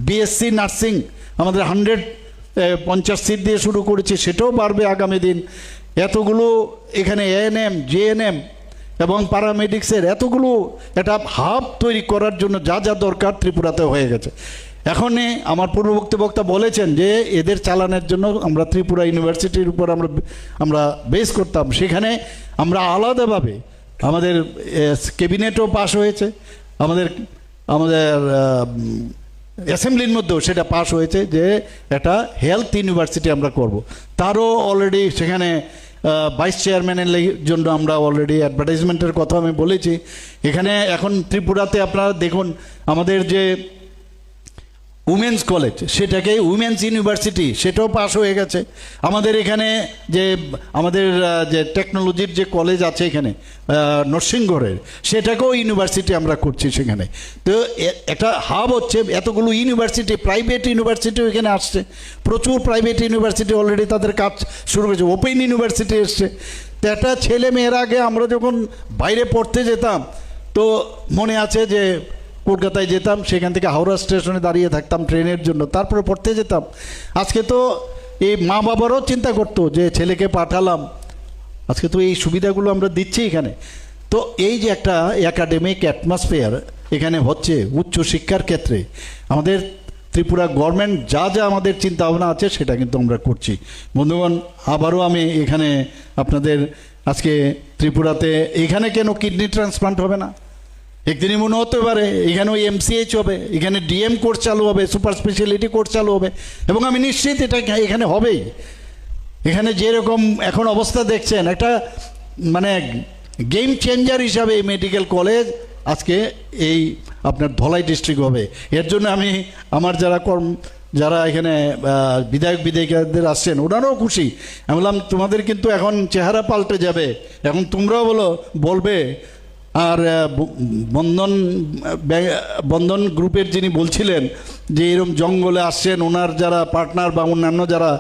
BSc nursing আমাদের 150 seat দিয়ে শুরু করেছি, সেটাও বাড়বে আগামী দিন। এতগুলো এখানে এএনএম জেএনএম এবং প্যারামেডিক্সের এতগুলো একটা হাব তৈরি করার জন্য যা যা দরকার ত্রিপুরাতে হয়ে গেছে। এখনই আমার পূর্ববর্তী বক্তা বলেছেন যে এদের চালানোর জন্য আমরা ত্রিপুরা ইউনিভার্সিটির উপর আমরা বেস করতাম, সেখানে আমরা আলাদাভাবে আমাদের ক্যাবিনেটও পাস হয়েছে, আমাদের অ্যাসেম্বলির মধ্যেও সেটা পাস হয়েছে যে একটা হেলথ ইউনিভার্সিটি আমরা করব। তারও অলরেডি সেখানে ভাইস চেয়ারম্যানের জন্য আমরা অলরেডি অ্যাডভার্টাইজমেন্টের কথা আমি বলেছি। এখানে এখন ত্রিপুরাতে আপনারা দেখুন আমাদের যে উমেন্স কলেজ, সেটাকে উমেন্স ইউনিভার্সিটি সেটাও পাস হয়ে গেছে। আমাদের এখানে যে আমাদের যে টেকনোলজির যে কলেজ আছে এখানে নরসিংগড়ের, সেটাকেও ইউনিভার্সিটি আমরা করছি সেখানে। তো একটা হাব হচ্ছে, এতগুলো ইউনিভার্সিটি, প্রাইভেট ইউনিভার্সিটিও এখানে আসছে, প্রচুর প্রাইভেট ইউনিভার্সিটি অলরেডি তাদের কাজ শুরু করেছে, ওপেন ইউনিভার্সিটি এসছে। তো একটা ছেলে মেয়েরা আগে আমরা যখন বাইরে পড়তে যেতাম, তো মনে আছে যে কলকাতায় যেতাম, সেখান থেকে হাওড়া স্টেশনে দাঁড়িয়ে থাকতাম ট্রেনের জন্য, তারপরে পড়তে যেতাম। আজকে তো এই মা বাবারও চিন্তা করতো যে ছেলেকে পাঠালাম, আজকে তো এই সুবিধাগুলো আমরা দিচ্ছি এখানে। তো এই যে একটা একাডেমিক অ্যাটমসফিয়ার এখানে হচ্ছে উচ্চশিক্ষার ক্ষেত্রে, আমাদের ত্রিপুরা গভর্নমেন্ট যা যা আমাদের চিন্তা ভাবনা আছে সেটা কিন্তু আমরা করছি। বন্ধুগণ, আবারও আমি এখানে আপনাদের আজকে ত্রিপুরাতে এখানে কেন কিডনি ট্রান্সপ্লান্ট হবে না? একদিনই মনে হতে পারে এখানে ওই এমসিএইচ হবে, এখানে ডিএম কোর্স চালু হবে, সুপার স্পেশালিটি কোর্স চালু হবে, এবং আমি নিশ্চিত এটা এখানে হবেই। এখানে যেরকম এখন অবস্থা দেখছেন, একটা মানে গেম চেঞ্জার হিসাবে এই মেডিকেল কলেজ আজকে এই আপনার ধলাই ডিস্ট্রিক্ট হবে। এর জন্য আমি আমার যারা এখানে বিধায়ক বিধায়িকাদের আসছেন ওনারাও খুশি। আমি বললাম তোমাদের কিন্তু এখন চেহারা পাল্টে যাবে, এখন তোমরাও বলবে। আর বন্ধন গ্রুপের যিনি বলছিলেন যে এরকম জঙ্গলে আসছেন, ওনার যারা পার্টনার বা অন্যান্য যারা